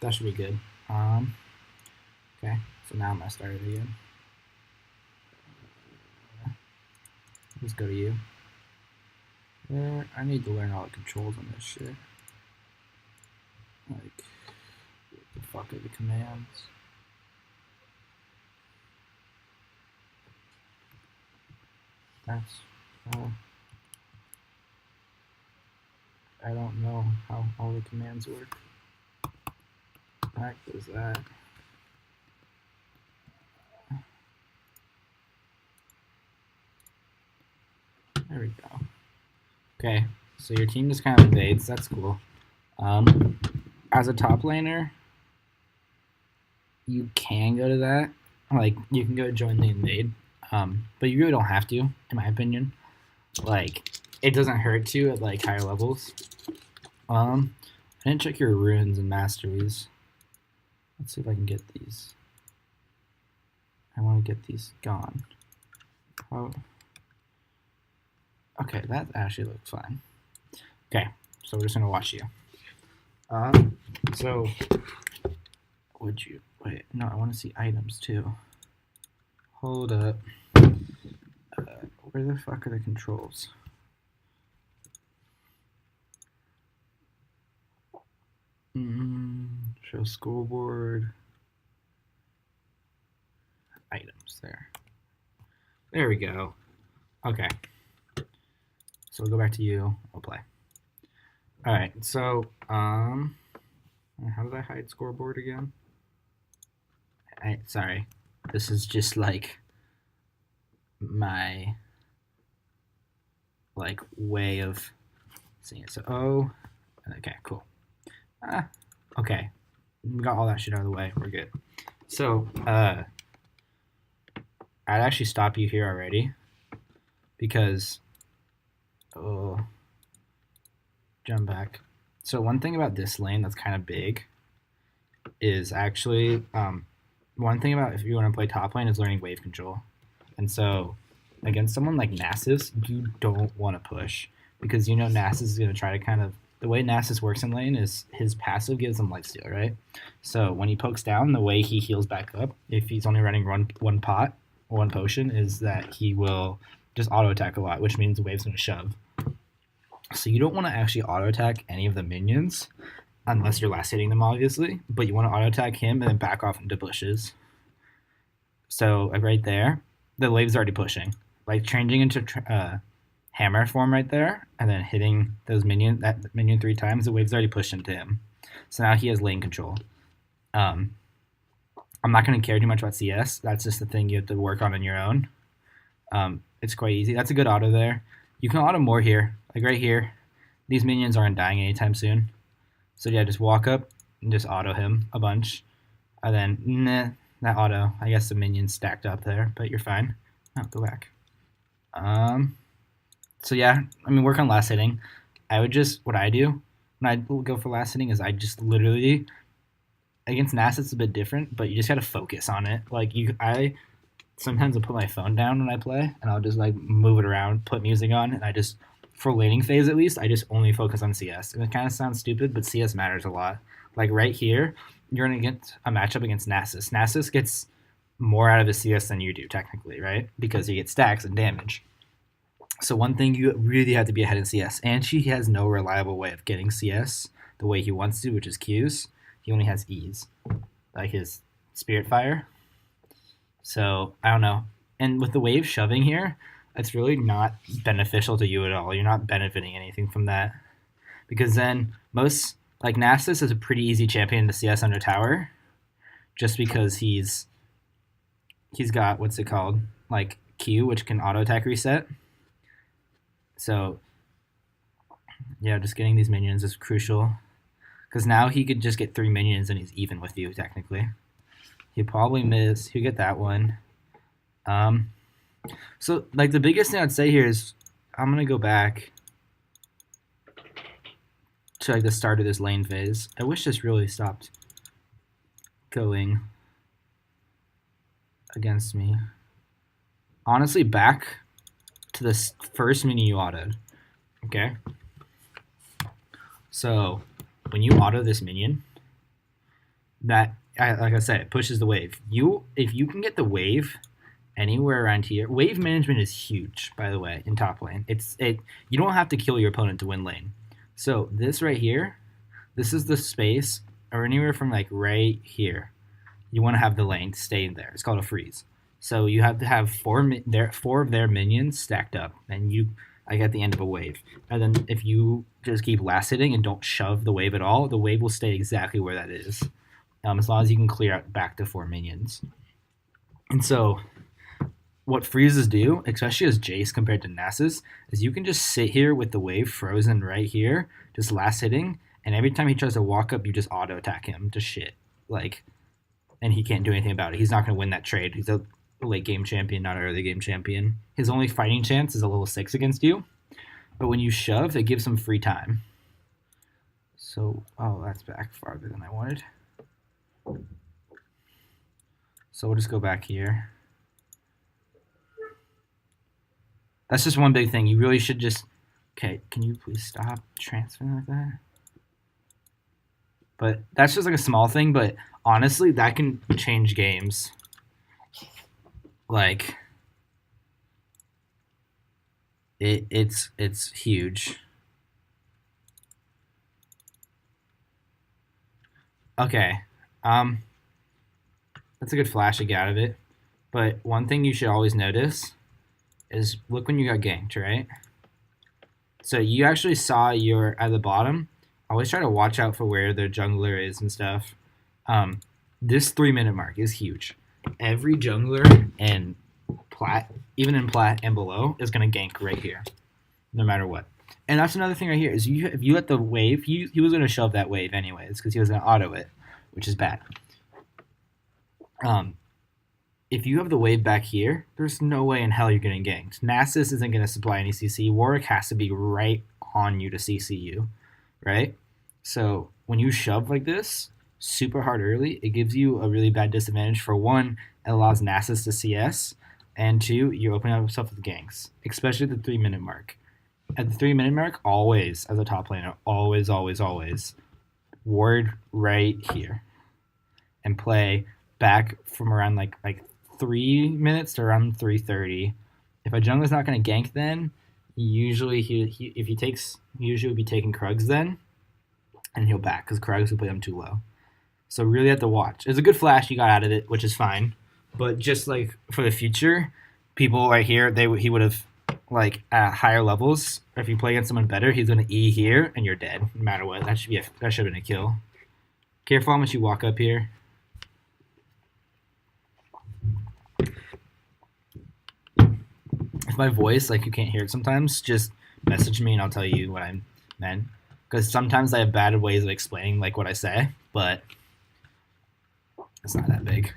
that should be good. Okay, so now I'm gonna start it again. Let's go to you. I need to learn all the controls on this shit. Like, what the fuck are the commands? That's, I don't know how all the commands work. Back does that. There we go. Okay, so your team just kind of invades. That's cool. As a top laner, you can go to that. Like, you can go join the invade, but you really don't have to, in my opinion. Like, it doesn't hurt to at like higher levels. I didn't check your runes and masteries. Let's see if I can get these. I want to get these gone. Oh. Okay, that actually looks fine. Okay, so we're just gonna watch you. So would you wait? No, I want to see items too. Hold up. Where the fuck are the controls? Show scoreboard. Items there. There we go. Okay. So we'll go back to you. We'll play. All right. So how did I hide scoreboard again? Sorry. This is just like my way of seeing it. So okay, cool. Okay, we got all that shit out of the way. We're good. So I'd actually stop you here already because jump back. So one thing about this lane that's kind of big is actually one thing about if you want to play top lane is learning wave control. And so against someone like Nasus, you don't want to push because you know Nasus is going to try to kind of, the way Nasus works in lane is his passive gives him lifesteal, right? So when he pokes down, the way he heals back up, if he's only running one pot or one potion, is that he will just auto attack a lot, which means the wave's going to shove. So you don't want to actually auto attack any of the minions unless you're last hitting them, obviously, but you want to auto attack him and then back off into bushes. So like right there, the wave's already pushing. Like changing into hammer form right there, and then hitting that minion 3 times, the wave's already pushed into him. So now he has lane control. I'm not going to care too much about CS. That's just the thing you have to work on your own. It's quite easy. That's a good auto there. You can auto more here, like right here. These minions aren't dying anytime soon. So yeah, just walk up and just auto him a bunch. And then, that auto. I guess the minions stacked up there, but you're fine. Oh, go back. So yeah, I mean, work on last hitting. I would just, what I do when I go for last hitting is I just literally, against Nasus it's a bit different, but you just gotta focus on it. Like I sometimes will put my phone down when I play, and I'll just like move it around, put music on, and I just, for laning phase at least, I just only focus on CS. And it kind of sounds stupid, but CS matters a lot. Like right here, you're gonna get a matchup against Nasus. Nasus gets more out of his CS than you do technically, right? Because he gets stacks and damage. So one thing you really have to be ahead in CS, and he has no reliable way of getting CS the way he wants to, which is Qs. He only has E's, like his Spirit Fire. So I don't know. And with the wave shoving here, it's really not beneficial to you at all. You're not benefiting anything from that, because then most, like Nasus is a pretty easy champion to CS under tower, just because he's got, what's it called, like Q, which can auto attack reset. So yeah, just getting these minions is crucial, because now he could just get 3 minions and he's even with you technically. He'll probably miss. He'll get that one. So like the biggest thing I'd say here is I'm gonna go back to like the start of this lane phase. I wish this really stopped going against me. Honestly, back to this first minion you autoed. Okay. So when you auto this minion, like I said, it pushes the wave. If you can get the wave anywhere around here, wave management is huge. By the way, in top lane, you don't have to kill your opponent to win lane. So this right here, this is the space, or anywhere from like right here. You want to have the lane stay in there. It's called a freeze. So you have to have four of their minions stacked up, and you like at the end of a wave. And then if you just keep last hitting and don't shove the wave at all, the wave will stay exactly where that is, as long as you can clear out back to 4 minions. And so what freezes do, especially as JAYCE compared to Nasus, is you can just sit here with the wave frozen right here, just last hitting, and every time he tries to walk up, you just auto attack him to shit. Like, and he can't do anything about it. He's not going to win that trade. He's a late game champion, not an early game champion. His only fighting chance is a level 6 against you, but when you shove, it gives him free time. So, oh, that's back farther than I wanted. So we'll just go back here. That's just one big thing. You really should just... Okay, can you please stop transferring like that? But that's just like a small thing, but honestly, that can change games. Like, it's huge. Okay, that's a good flash to get out of it. But one thing you should always notice is look when you got ganked, right? So you actually saw your at the bottom. Always try to watch out for where their jungler is and stuff. This 3-minute mark is huge. Every jungler in plat, even in plat and below, is gonna gank right here, no matter what. And that's another thing right here is if you let the wave, he was gonna shove that wave anyways because he was gonna auto it, which is bad. If you have the wave back here, there's no way in hell you're getting ganked. Nasus isn't going to supply any CC. Warwick has to be right on you to CC you, right? So when you shove like this, super hard early, it gives you a really bad disadvantage. For one, it allows Nasus to CS, and two, you open up yourself with ganks, especially at the 3-minute mark. At the 3-minute mark, always, as a top laner, always, ward right here and play back from around like 3 minutes to around 3:30. If a jungler's not going to gank, then usually if he takes, usually will be taking Krugs then, and he'll back because Krugs will play them too low. So really have to watch. It's a good flash you got out of it, which is fine, but just like for the future, people right here, he would have like at higher levels. If you play against someone better, he's going to E here, and you're dead no matter what. That should have been a kill. Careful how much you walk up here. If my voice, like you can't hear it sometimes, just message me and I'll tell you what I meant. Because sometimes I have bad ways of explaining like what I say, but it's not that big.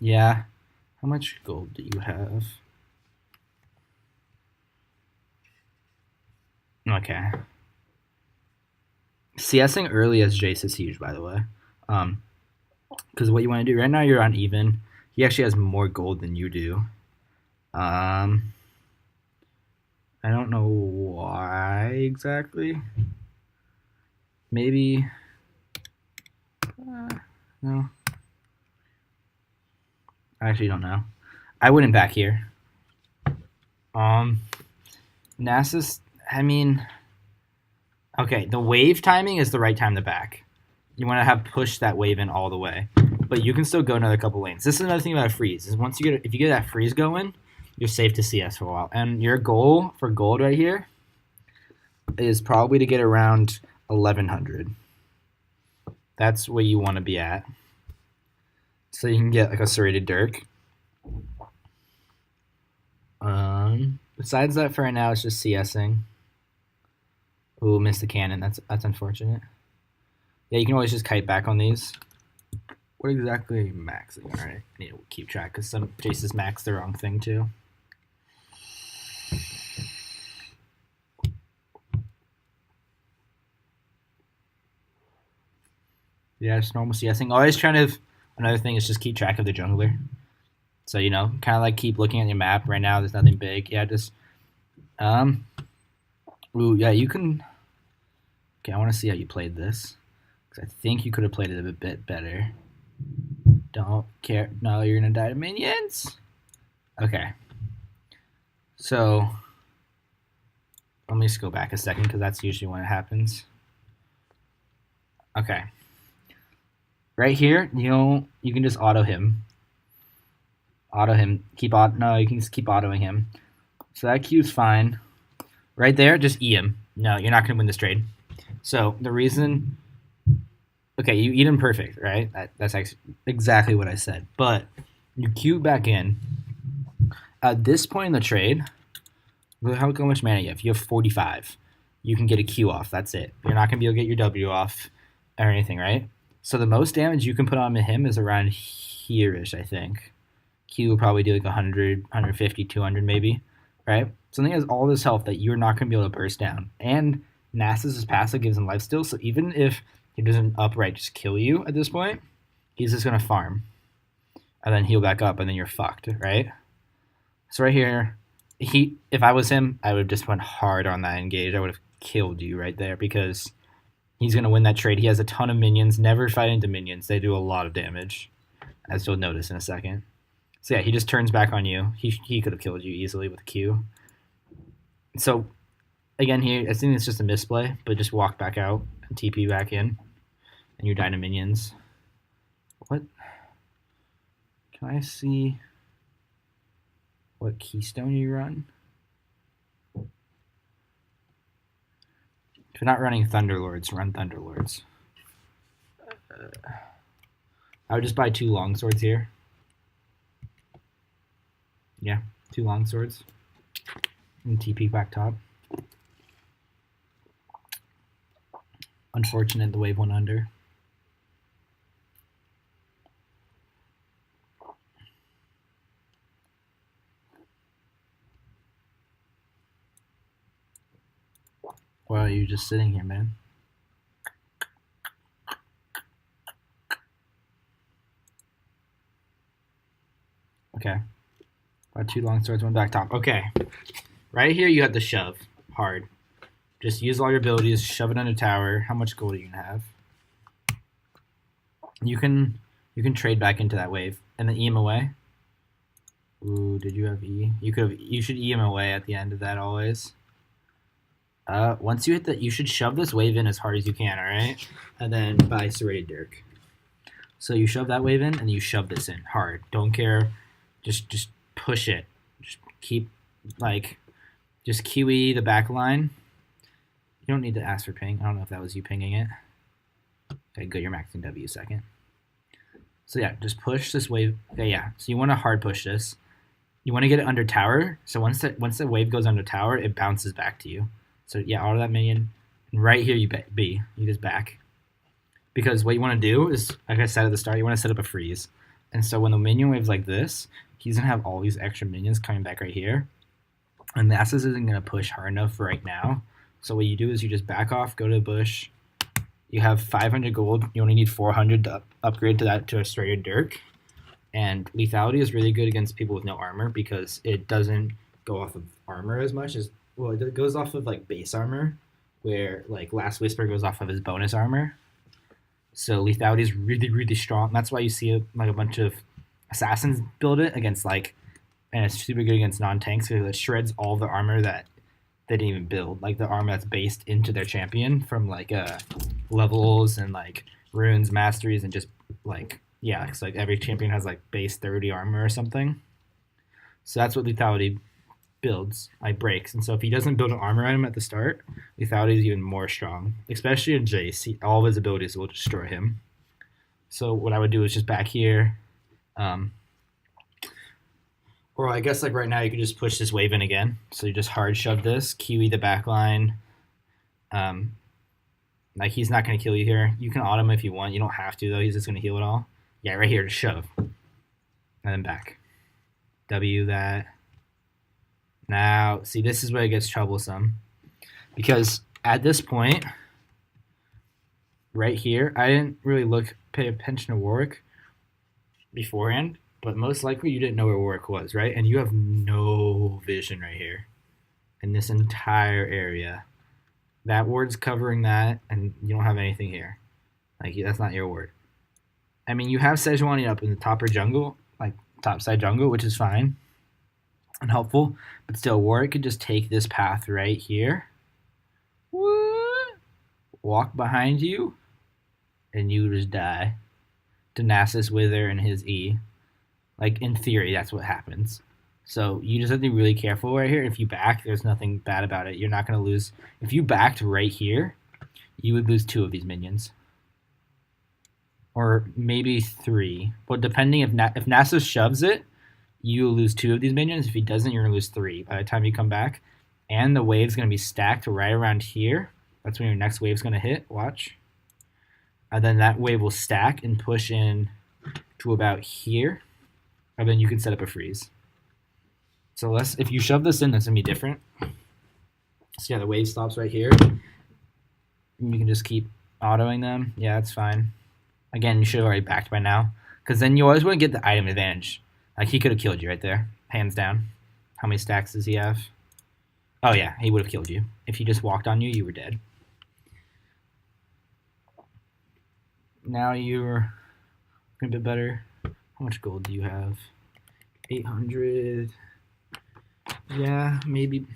Yeah. How much gold do you have? Okay. CSing early as JAYCE is huge, by the way. Because what you want to do right now, you're on even. He actually has more gold than you do. I don't know why exactly. Maybe. No. I actually don't know. I wouldn't back here. Nasus, I mean, okay, the wave timing is the right time to back. You want to have push that wave in all the way, but you can still go another couple lanes. This is another thing about a freeze. Is if you get that freeze going, you're safe to CS for a while. And your goal for gold right here is probably to get around 1100. That's where you want to be at. So you can get like a serrated Dirk. Besides that, for right now, it's just CSing. Ooh, missed the cannon. That's unfortunate. Yeah, you can always just kite back on these. What exactly are you maxing? Alright, I need to keep track because some JAYCE's max the wrong thing too. Yeah, just normal CSing. Always trying to... Another thing is just keep track of the jungler. So, you know, kind of like keep looking at your map. Right now, there's nothing big. Yeah, just... Ooh, yeah, you can. Okay, I want to see how you played this. Because I think you could have played it a bit better. Don't care. No, you're going to die to minions? Okay. So, let me just go back a second because that's usually when it happens. Okay. Right here, you can just auto him. Auto him. No, you can just keep autoing him. So that Q's fine. Right there, just E him. No, you're not going to win this trade. So the reason, okay, you eat him perfect, right? That's actually exactly what I said. But you Q back in. At this point in the trade, look how much mana you have. You have 45. You can get a Q off. That's it. You're not going to be able to get your W off or anything, right? So the most damage you can put on him is around here-ish, I think. Q will probably do like 100, 150, 200 maybe, right? Something has all this health that you're not going to be able to burst down. And Nasus' passive gives him lifesteal, so even if he doesn't upright just kill you at this point, he's just going to farm. And then heal back up, and then you're fucked, right? So right here, if I was him, I would have just went hard on that engage. I would have killed you right there because he's going to win that trade. He has a ton of minions. Never fight into minions. They do a lot of damage, as you'll notice in a second. So yeah, he just turns back on you. He could have killed you easily with a Q. So again, here I think it's just a misplay, but just walk back out and TP back in, and you're dying to minions. What? Can I see what keystone you run? If you're not running Thunderlords, run Thunderlords. I would just buy 2 longswords here. Yeah, 2 longswords. And TP back top. Unfortunate the wave went under. Why are you just sitting here, man? Okay. Got 2 longswords, 1 back top. Okay. Right here you have to shove hard. Just use all your abilities, shove it under tower. How much gold are you gonna have? You can trade back into that wave and then E him away. Ooh, did you have E? You should E him away at the end of that always. Once you hit that, you should shove this wave in as hard as you can, alright? And then buy Serrated Dirk. So you shove that wave in and you shove this in hard. Don't care. Just push it. Just keep just QE the back line. You don't need to ask for ping. I don't know if that was you pinging it. Okay, good. You're maxing W second. So yeah, just push this wave. Okay, yeah. So you want to hard push this. You want to get it under tower. So once the wave goes under tower, it bounces back to you. So yeah, auto that minion. And right here you B. You just back. Because what you want to do is, like I said at the start, you want to set up a freeze. And so when the minion wave's like this, he's going to have all these extra minions coming back right here. And Nasus isn't going to push hard enough right now. So what you do is you just back off, go to the bush. You have 500 gold. You only need 400 to upgrade to a Serrated Dirk. And lethality is really good against people with no armor because it doesn't go off of armor as much as, well, it goes off of like base armor, where like Last Whisper goes off of his bonus armor. So lethality is really, really strong. That's why you see like a bunch of assassins build it against and it's super good against non-tanks because it shreds all the armor that they didn't even build, like the armor that's based into their champion from levels and like runes, masteries, and just yeah, it's like every champion has like base 30 armor or something. So that's what lethality builds, breaks. And so if he doesn't build an armor item at the start, lethality is even more strong, especially in JAYCE. All of his abilities will destroy him. So what I would do is just back here, or I guess right now you could just push this wave in again. So you just hard shove this, QE the back line. He's not going to kill you here. You can auto him if you want. You don't have to though. He's just going to heal it all. Yeah, right here, just shove. And then back. W that. Now, see, this is where it gets troublesome. Because at this point, right here, I didn't really pay attention to Warwick beforehand. But most likely you didn't know where Warwick was, right? And you have no vision right here in this entire area. That ward's covering that, and you don't have anything here. Like, that's not your ward. I mean, you have Sejuani up in the top or jungle, like top side jungle, which is fine and helpful. But still, Warwick could just take this path right here. What? Walk behind you, and you just die to Nasus, Wither, and his E. Like, in theory, that's what happens. So you just have to be really careful right here. If you back, there's nothing bad about it. You're not going to lose. If you backed right here, you would lose 2 of these minions. Or maybe 3. But depending if Nasus shoves it, you will lose 2 of these minions. If he doesn't, you're going to lose 3 by the time you come back. And the wave's going to be stacked right around here. That's when your next wave's going to hit. Watch. And then that wave will stack and push in to about here. And then you can set up a freeze. So if you shove this in, that's going to be different. So yeah, the wave stops right here. And you can just keep autoing them. Yeah, that's fine. Again, you should have already backed by now. Because then you always want to get the item advantage. Like, he could have killed you right there. Hands down. How many stacks does he have? Oh yeah, he would have killed you. If he just walked on you, you were dead. Now you're a bit better. How much gold do you have? 800. Yeah, maybe.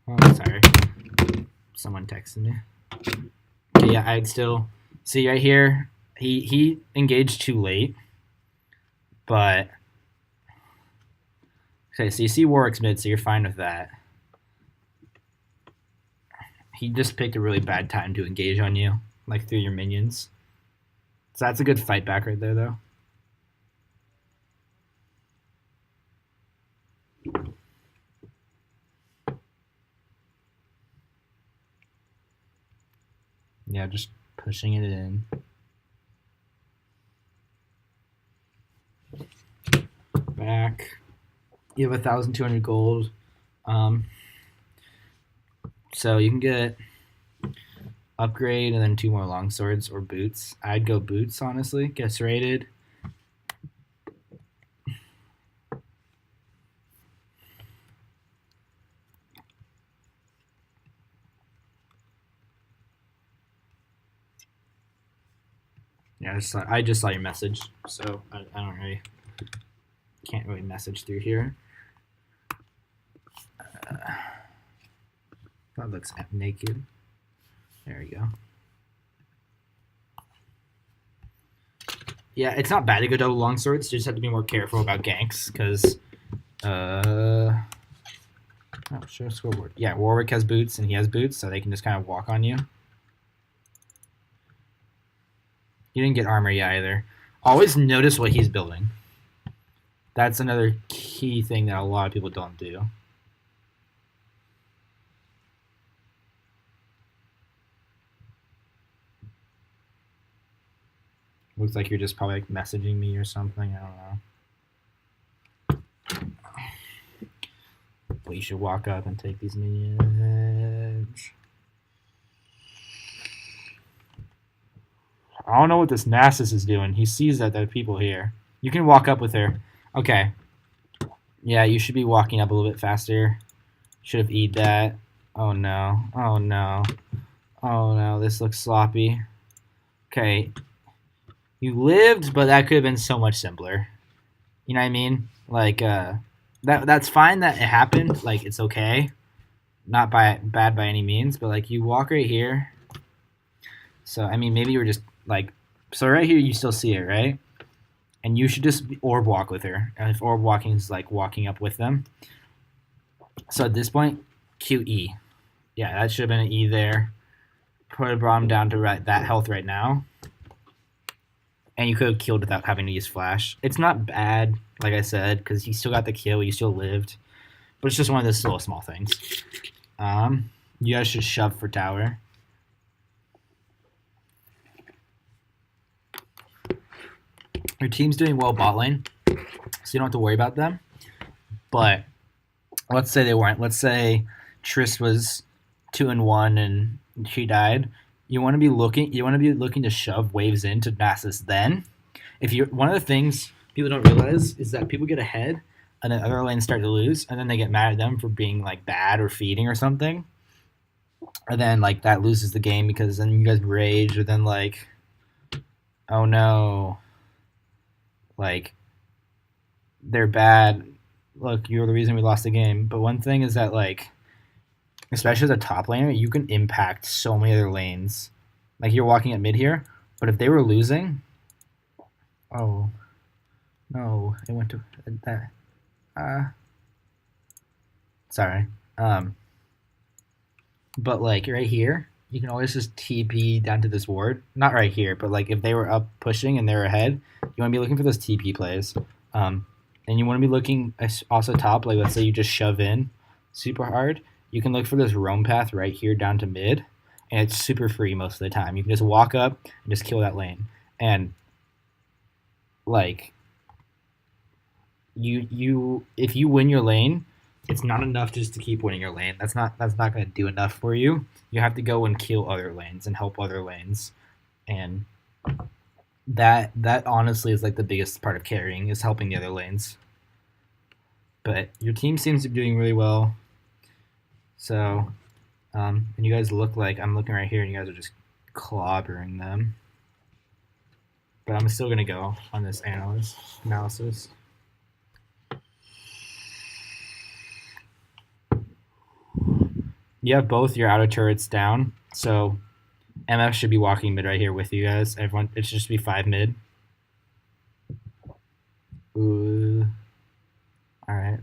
Oh, sorry. Someone texted me. Okay, yeah, I'd still see right here. He engaged too late, but okay. So you see Warwick's mid, so you're fine with that. He just picked a really bad time to engage on you, like through your minions. So that's a good fight back right there, though. Yeah, just pushing it in. Back. You have 1,200 gold. So you can get upgrade and then 2 more longswords or boots. I'd go boots, honestly. Gets rated. Yeah, I just saw your message, so I don't really can't really message through here. That looks naked. There we go. Yeah, it's not bad to go double longswords. You just have to be more careful about ganks because oh, show scoreboard. Yeah, Warwick has boots and he has boots, so they can just kind of walk on you. You didn't get armor yet either. Always notice what he's building. That's another key thing that a lot of people don't do. Looks like you're just probably like messaging me or something. I don't know. But you should walk up and take these minions. I don't know what this Nasus is doing. He sees that there are people here. You can walk up with her. Okay. Yeah, you should be walking up a little bit faster. Should have eaten that. Oh no. Oh no. Oh no, this looks sloppy. Okay. You lived, but that could have been so much simpler. You know what I mean? Like, that's fine that it happened. Like, it's okay. Not bad by any means, but like you walk right here. So I mean, maybe you were just like, so right here you still see it, right? And you should just orb walk with her. And if orb walking is like walking up with them. So at this point, QE. Yeah, that should have been an E there. Put a bomb down to that health right now. And you could have killed without having to use flash. It's not bad, like I said, because you still got the kill, you still lived. But it's just one of those little small things. You guys should shove for tower. Your team's doing well bot lane, so you don't have to worry about them. But let's say they weren't. Let's say Triss was 2-1 and she died. You want to be looking to shove waves into Nasus then. If you one of the things people don't realize is that people get ahead and then other lanes start to lose, and then they get mad at them for being like bad or feeding or something, and then like that loses the game because then you guys rage, or then like, oh no, like they're bad. Look, you're the reason we lost the game. But one thing is that like, especially as a top laner, you can impact so many other lanes. Like you're walking at mid here, but if they were losing, oh no, it went to that. Sorry. But like right here, you can always just TP down to this ward. Not right here, but like if they were up pushing and they're ahead, you want to be looking for those TP plays. And you want to be looking also top. Like let's say you just shove in super hard, you can look for this roam path right here down to mid, and it's super free most of the time. You can just walk up and just kill that lane. And like you if you win your lane, it's not enough just to keep winning your lane. That's not going to do enough for you. You have to go and kill other lanes and help other lanes. And that honestly is like the biggest part of carrying, is helping the other lanes. But your team seems to be doing really well. So and you guys look like, I'm looking right here and you guys are just clobbering them. But I'm still going to go on this analysis. You have both your outer turrets down, so MF should be walking mid right here with you guys. Everyone, it should just be 5 mid. Ooh. Alright.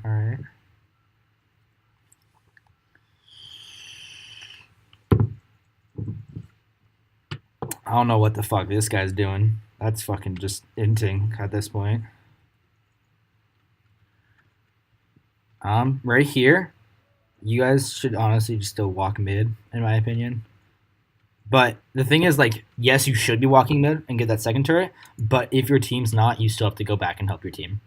I don't know what the fuck this guy's doing. That's fucking just inting at this point. Right here, you guys should honestly just still walk mid, in my opinion. But the thing is, like, yes, you should be walking mid and get that second turret, but if your team's not, you still have to go back and help your team.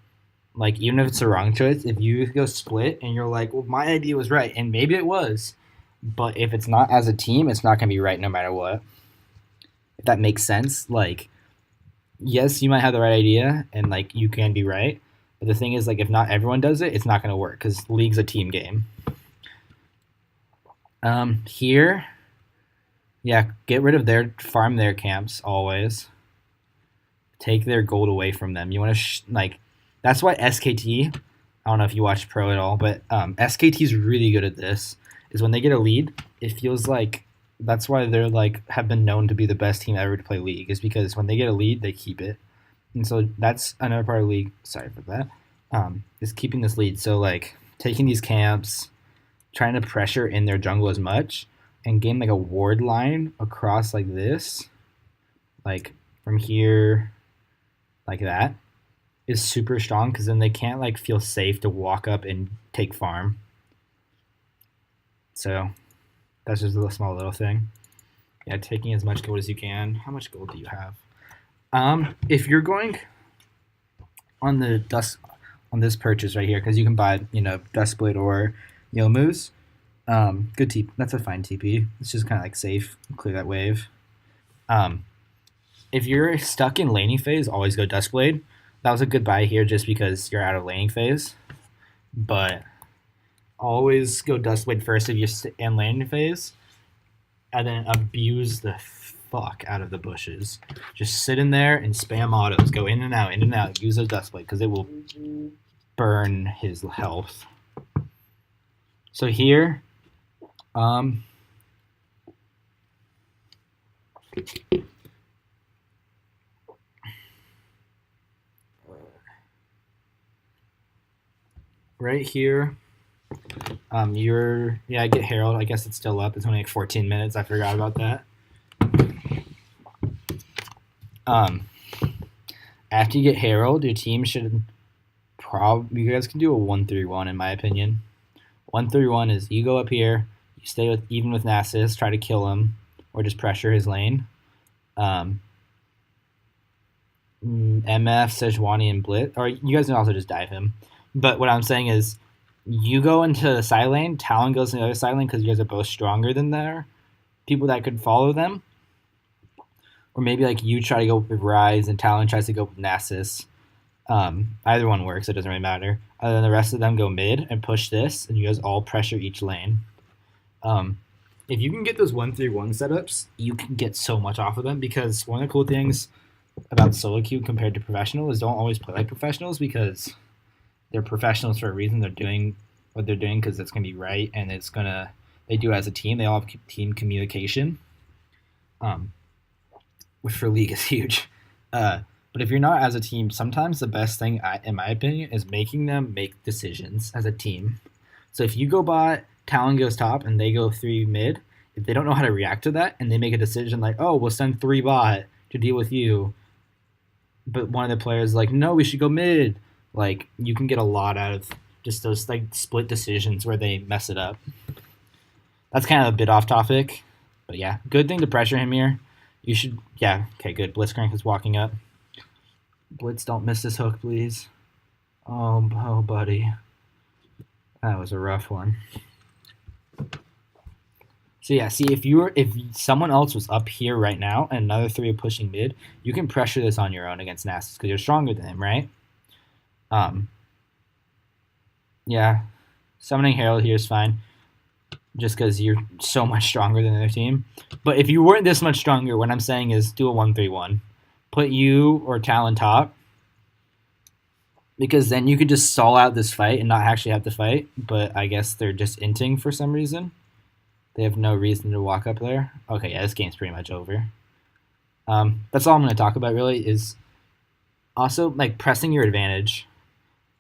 Like, even if it's the wrong choice, if you go split and you're like, well, my idea was right, and maybe it was, but if it's not as a team, it's not going to be right no matter what. If that makes sense. Like, yes, you might have the right idea, and, like, you can be right, but the thing is, like, if not everyone does it, it's not going to work, because League's a team game. Here, yeah, get rid of farm their camps always. Take their gold away from them. You want to like, that's why SKT. I don't know if you watch Pro at all, but SKT is really good at this. Is when they get a lead, it feels like that's why they're like have been known to be the best team ever to play League. Is because when they get a lead, they keep it, and so that's another part of League. Sorry for that. Is keeping this lead. So like taking these camps, trying to pressure in their jungle as much, and game like a ward line across like this, like from here, like that, is super strong, because then they can't like feel safe to walk up and take farm. So that's just a small little thing. Yeah, taking as much gold as you can. How much gold do you have? If you're going on the dust on this purchase right here, because you can buy Duskblade or Yomu's. Good TP. That's a fine TP. It's just kind of like safe. Clear that wave. If you're stuck in laning phase, always go Duskblade. That was a good buy here just because you're out of laning phase. But always go Duskblade first if you're in laning phase. And then abuse the fuck out of the bushes. Just sit in there and spam autos. Go in and out, in and out. Use a Duskblade because it will burn his health. So here, right here, I get Herald. I guess it's still up. It's only like 14 minutes. I forgot about that. After you get Herald, your team should you guys can do a 1-3-1 in my opinion. 1-3-1 is you go up here, you stay even with Nasus, try to kill him, or just pressure his lane. MF, Sejuani, and Blitz, or you guys can also just dive him. But what I'm saying is, you go into the side lane, Talon goes in the other side lane because you guys are both stronger than their people that could follow them. Or maybe like you try to go with Ryze and Talon tries to go with Nasus. Either one works. It doesn't really matter. And then the rest of them go mid and push this, and you guys all pressure each lane. Um, if you can get those 1-3-1 setups, you can get so much off of them because one of the cool things about solo queue compared to professional is don't always play like professionals because they're professionals for a reason. They're doing what they're doing because it's going to be right and they do it as a team. They all have team communication, which for league is huge. But if you're not as a team, sometimes the best thing, in my opinion, is making them make decisions as a team. So if you go bot, Talon goes top, and they go 3 mid, if they don't know how to react to that and they make a decision like, oh, we'll send 3 bot to deal with you, but one of the players is like, no, we should go mid, like, you can get a lot out of just those like split decisions where they mess it up. That's kind of a bit off topic, but yeah, good thing to pressure him here. You should, yeah, okay, good. Blitzcrank is walking up. Blitz, don't miss this hook, please. Oh, buddy. That was a rough one. So yeah, see, if someone else was up here right now and another 3 are pushing mid, you can pressure this on your own against Nasus because you're stronger than him, right? Yeah, summoning Herald here is fine, just because you're so much stronger than their team. But if you weren't this much stronger, what I'm saying is do a 1-3-1. Put you or Talon top, because then you could just stall out this fight and not actually have to fight. But I guess they're just inting for some reason. They have no reason to walk up there. Okay, yeah, this game's pretty much over. That's all I'm going to talk about, really, is also like pressing your advantage.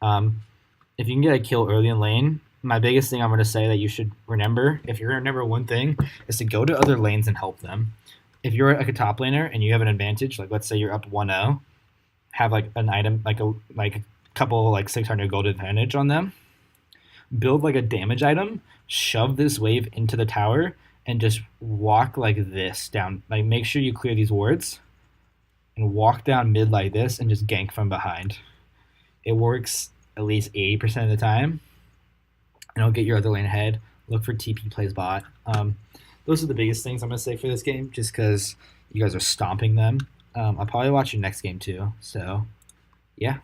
If you can get a kill early in lane, my biggest thing I'm going to say that you should remember, if you're going to remember one thing, is to go to other lanes and help them. If you're like a top laner and you have an advantage, like let's say you're up 1-0, have like an item, like a couple like 600 gold advantage on them, build like a damage item, shove this wave into the tower, and just walk like this down. Like make sure you clear these wards and walk down mid like this and just gank from behind. It works at least 80% of the time, and it'll get your other lane ahead. Look for TP plays bot. Those are the biggest things I'm going to say for this game, just because you guys are stomping them. I'll probably watch your next game too. So, yeah.